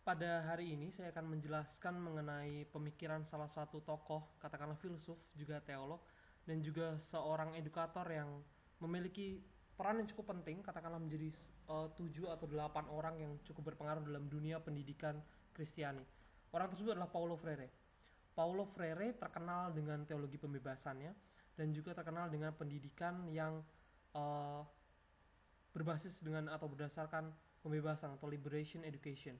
Pada hari ini saya akan menjelaskan mengenai pemikiran salah satu tokoh, katakanlah filsuf, juga teolog, dan juga seorang edukator yang memiliki peran yang cukup penting, katakanlah menjadi 7 atau 8 orang yang cukup berpengaruh dalam dunia pendidikan Kristiani. Orang tersebut adalah Paulo Freire. Paulo Freire terkenal dengan teologi pembebasannya dan juga terkenal dengan pendidikan yang eh, berbasis dengan atau berdasarkan pembebasan atau liberation education.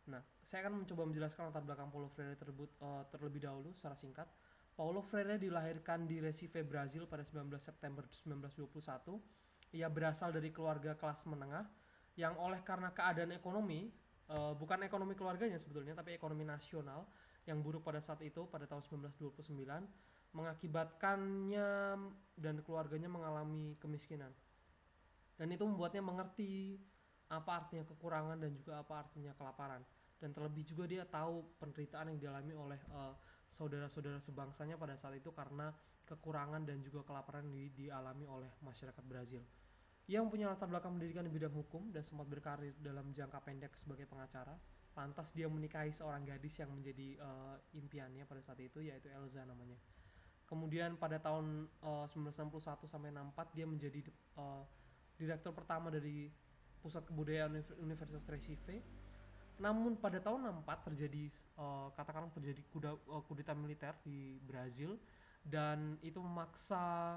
Nah, saya akan mencoba menjelaskan latar belakang Paulo Freire tersebut terlebih dahulu secara singkat. Paulo Freire dilahirkan di Recife, Brazil pada 19 September 1921. Ia berasal dari keluarga kelas menengah yang oleh karena keadaan ekonomi, bukan ekonomi keluarganya sebetulnya, tapi ekonomi nasional yang buruk pada saat itu, pada tahun 1929, mengakibatkannya dan keluarganya mengalami kemiskinan. Dan itu membuatnya mengerti apa artinya kekurangan dan juga apa artinya kelaparan. Dan terlebih juga dia tahu penderitaan yang dialami oleh saudara-saudara sebangsanya pada saat itu karena kekurangan dan juga kelaparan dialami oleh masyarakat Brazil. Ia mempunyai latar belakang pendidikan di bidang hukum dan sempat berkarir dalam jangka pendek sebagai pengacara. Lantas dia menikahi seorang gadis yang menjadi impiannya pada saat itu, yaitu Elza namanya. Kemudian pada tahun 1961 sampai 64 dia menjadi direktur pertama dari Pusat Kebudayaan Universitas Recife. Namun pada tahun 64 terjadi katakanlah terjadi kudeta militer di Brazil dan itu memaksa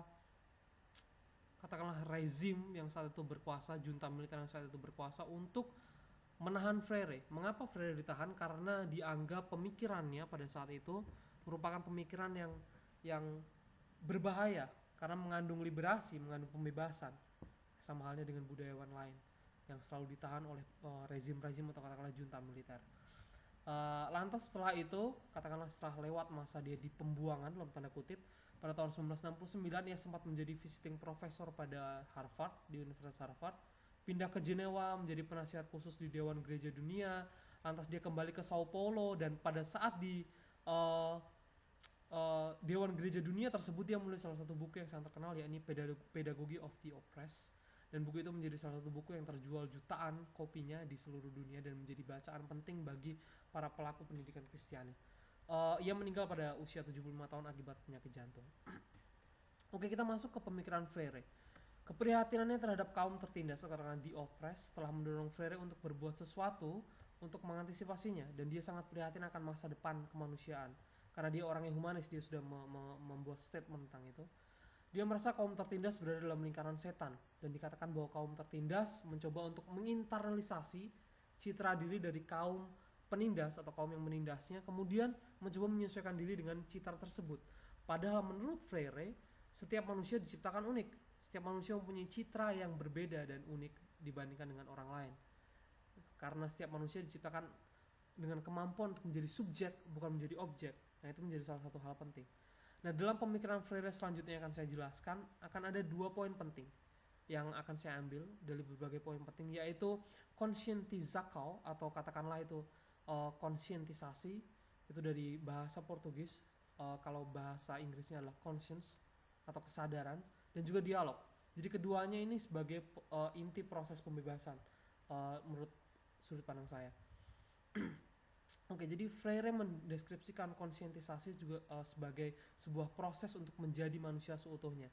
katakanlah rezim yang saat itu berkuasa, junta militer yang saat itu berkuasa untuk menahan Freire. Mengapa Freire ditahan? Karena dianggap pemikirannya pada saat itu merupakan pemikiran yang berbahaya karena mengandung liberasi, mengandung pembebasan. Sama halnya dengan budayawan lain yang selalu ditahan oleh rezim-rezim atau katakanlah junta militer. Lantas setelah itu, katakanlah setelah lewat masa dia di pembuangan dalam tanda kutip, pada tahun 1969 ia sempat menjadi visiting professor pada Harvard, di Universitas Harvard. Pindah ke Jenewa menjadi penasihat khusus di Dewan Gereja Dunia. Lantas dia kembali ke Sao Paulo dan pada saat di uh, Dewan Gereja Dunia tersebut dia menulis salah satu buku yang sangat terkenal, yakni Pedagogy of the Oppressed, dan buku itu menjadi salah satu buku yang terjual jutaan kopinya di seluruh dunia dan menjadi bacaan penting bagi para pelaku pendidikan Kristiani. Ia meninggal pada usia 75 tahun akibat penyakit jantung. Oke, kita masuk ke pemikiran Freire. Keprihatinannya terhadap kaum tertindas atau katakan the oppressed telah mendorong Freire untuk berbuat sesuatu untuk mengantisipasinya, dan dia sangat prihatin akan masa depan kemanusiaan. Karena dia orang yang humanis, dia sudah membuat statement tentang itu. Dia merasa kaum tertindas berada dalam lingkaran setan dan dikatakan bahwa kaum tertindas mencoba untuk menginternalisasi citra diri dari kaum penindas atau kaum yang menindasnya, kemudian mencoba menyesuaikan diri dengan citra tersebut. Padahal menurut Freire, setiap manusia diciptakan unik. Setiap manusia mempunyai citra yang berbeda dan unik dibandingkan dengan orang lain. Karena setiap manusia diciptakan dengan kemampuan untuk menjadi subjek, bukan menjadi objek. Nah, itu menjadi salah satu hal penting. Nah, dalam pemikiran Freire selanjutnya yang akan saya jelaskan, akan ada 2 poin penting yang akan saya ambil dari berbagai poin penting, yaitu conscientizakau atau katakanlah itu konsientisasi, itu dari bahasa Portugis, kalau bahasa Inggrisnya adalah conscience atau kesadaran, dan juga dialog. Jadi keduanya ini sebagai inti proses pembebasan menurut sudut pandang saya. Oke, jadi Freire mendeskripsikan konsientisasi juga sebagai sebuah proses untuk menjadi manusia seutuhnya.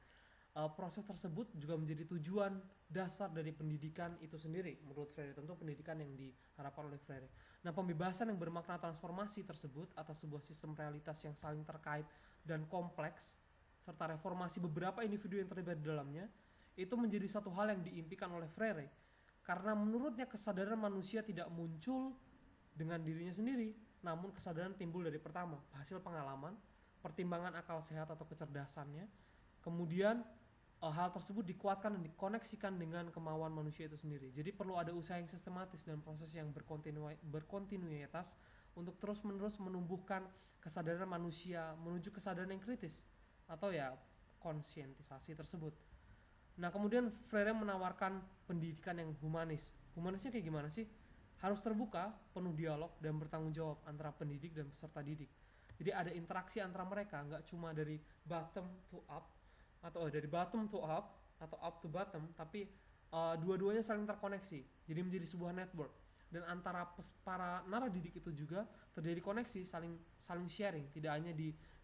Proses tersebut juga menjadi tujuan dasar dari pendidikan itu sendiri menurut Freire, tentu pendidikan yang diharapkan oleh Freire. Nah, pembebasan yang bermakna transformasi tersebut atas sebuah sistem realitas yang saling terkait dan kompleks, serta reformasi beberapa individu yang terlibat di dalamnya, itu menjadi satu hal yang diimpikan oleh Freire. Karena menurutnya kesadaran manusia tidak muncul dengan dirinya sendiri, namun kesadaran timbul dari pertama, hasil pengalaman, pertimbangan akal sehat atau kecerdasannya, kemudian hal tersebut dikuatkan dan dikoneksikan dengan kemauan manusia itu sendiri. Jadi perlu ada usaha yang sistematis dan proses yang berkontinuitas untuk terus-menerus menumbuhkan kesadaran manusia menuju kesadaran yang kritis atau ya konsientisasi tersebut. Nah, kemudian Freire menawarkan pendidikan yang humanis. Humanisnya kayak gimana sih? Harus terbuka, penuh dialog, dan bertanggung jawab antara pendidik dan peserta didik. Jadi ada interaksi antara mereka, nggak cuma dari bottom to up, atau dari bottom to up, atau up to bottom, tapi dua-duanya saling terkoneksi. Jadi menjadi sebuah network. dan antara para naradidik itu juga terjadi koneksi, saling sharing, tidak hanya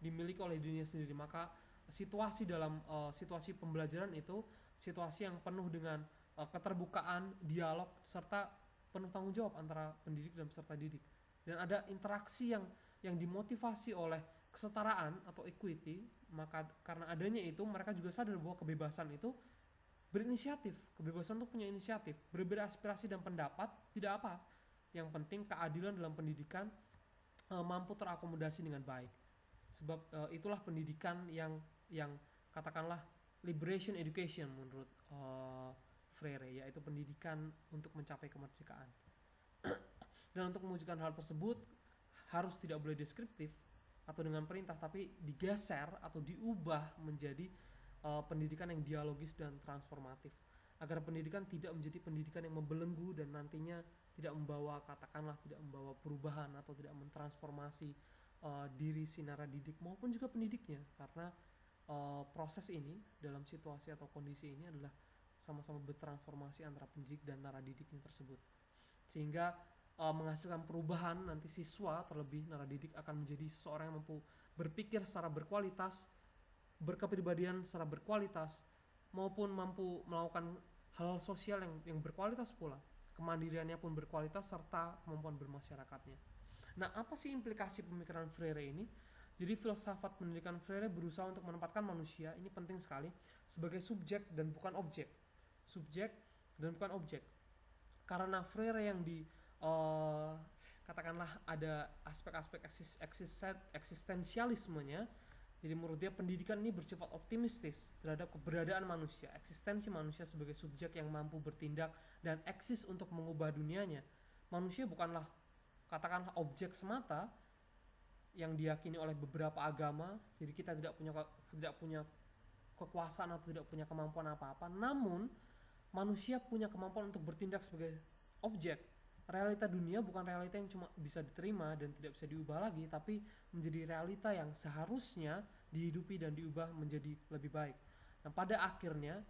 dimiliki oleh dirinya sendiri. Maka situasi dalam situasi pembelajaran itu situasi yang penuh dengan keterbukaan, dialog, serta penuh tanggung jawab antara pendidik dan peserta didik, dan ada interaksi yang dimotivasi oleh kesetaraan atau equity. Maka karena adanya itu, mereka juga sadar bahwa kebebasan itu berinisiatif, kebebasan untuk punya inisiatif, berbeda aspirasi dan pendapat tidak apa, yang penting keadilan dalam pendidikan mampu terakomodasi dengan baik. Sebab itulah pendidikan yang katakanlah liberation education menurut Freire, yaitu pendidikan untuk mencapai kemerdekaan. Dan untuk mewujudkan hal tersebut harus tidak boleh deskriptif atau dengan perintah, tapi digeser atau diubah menjadi pendidikan yang dialogis dan transformatif, agar pendidikan tidak menjadi pendidikan yang membelenggu dan nantinya tidak membawa, katakanlah tidak membawa perubahan atau tidak mentransformasi diri si naradidik maupun juga pendidiknya, karena proses ini dalam situasi atau kondisi ini adalah sama-sama bertransformasi antara pendidik dan naradidiknya tersebut, sehingga menghasilkan perubahan. Nanti siswa, terlebih naradidik, akan menjadi seseorang yang mampu berpikir secara berkualitas, berkepribadian secara berkualitas, maupun mampu melakukan hal sosial yang berkualitas pula, kemandiriannya pun berkualitas, serta kemampuan bermasyarakatnya. Nah, apa sih implikasi pemikiran Freire ini? Jadi filsafat pendidikan Freire berusaha untuk menempatkan manusia, ini penting sekali, sebagai subjek dan bukan objek. Subjek dan bukan objek. Karena Freire yang katakanlah ada aspek-aspek eksistensialismenya. Jadi menurut dia pendidikan ini bersifat optimistis terhadap keberadaan manusia, eksistensi manusia sebagai subjek yang mampu bertindak dan eksis untuk mengubah dunianya. Manusia bukanlah katakanlah objek semata yang diyakini oleh beberapa agama. Jadi kita tidak punya kekuasaan atau tidak punya kemampuan apa-apa. Namun manusia punya kemampuan untuk bertindak sebagai objek. Realita dunia bukan realita yang cuma bisa diterima dan tidak bisa diubah lagi, tapi menjadi realita yang seharusnya dihidupi dan diubah menjadi lebih baik. Nah, pada akhirnya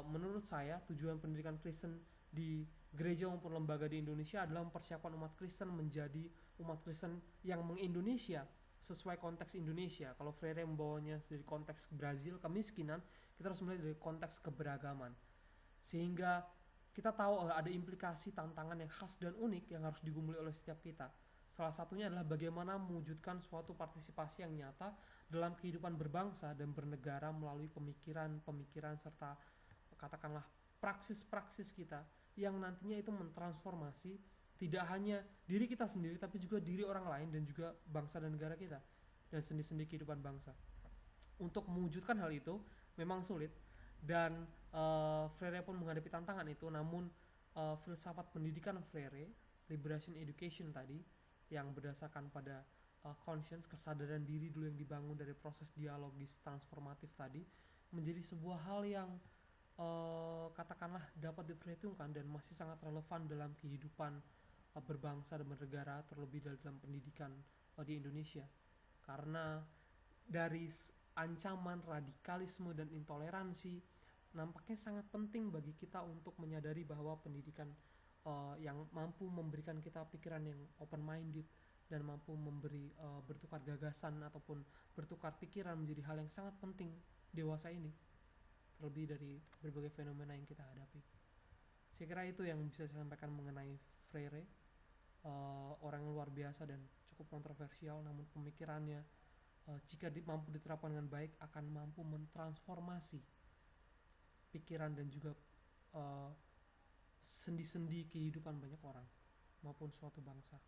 menurut saya tujuan pendidikan Kristen di gereja maupun lembaga di Indonesia adalah mempersiapkan umat Kristen menjadi umat Kristen yang mengindonesia sesuai konteks Indonesia. Kalau Freire membawanya dari konteks Brazil, kemiskinan, kita harus melihat dari konteks keberagaman, sehingga kita tahu ada implikasi tantangan yang khas dan unik yang harus digumuli oleh setiap kita. Salah satunya adalah bagaimana mewujudkan suatu partisipasi yang nyata dalam kehidupan berbangsa dan bernegara melalui pemikiran serta katakanlah praksis-praksis kita yang nantinya itu mentransformasi tidak hanya diri kita sendiri, tapi juga diri orang lain dan juga bangsa dan negara kita dan sendi-sendi kehidupan bangsa. Untuk mewujudkan hal itu memang sulit, dan Freire pun menghadapi tantangan itu. Namun filsafat pendidikan Freire, liberation education tadi, yang berdasarkan pada conscience, kesadaran diri dulu yang dibangun dari proses dialogis transformatif tadi, menjadi sebuah hal yang katakanlah dapat diperhitungkan dan masih sangat relevan dalam kehidupan berbangsa dan bernegara, terlebih dalam pendidikan di Indonesia. Karena dari ancaman radikalisme dan intoleransi, nampaknya sangat penting bagi kita untuk menyadari bahwa pendidikan yang mampu memberikan kita pikiran yang open minded dan mampu memberi bertukar gagasan ataupun bertukar pikiran menjadi hal yang sangat penting dewasa ini, terlebih dari berbagai fenomena yang kita hadapi. Saya kira itu yang bisa saya sampaikan mengenai Freire, orang yang luar biasa dan cukup kontroversial, namun pemikirannya jika mampu diterapkan dengan baik akan mampu mentransformasi pikiran dan juga sendi-sendi kehidupan banyak orang maupun suatu bangsa.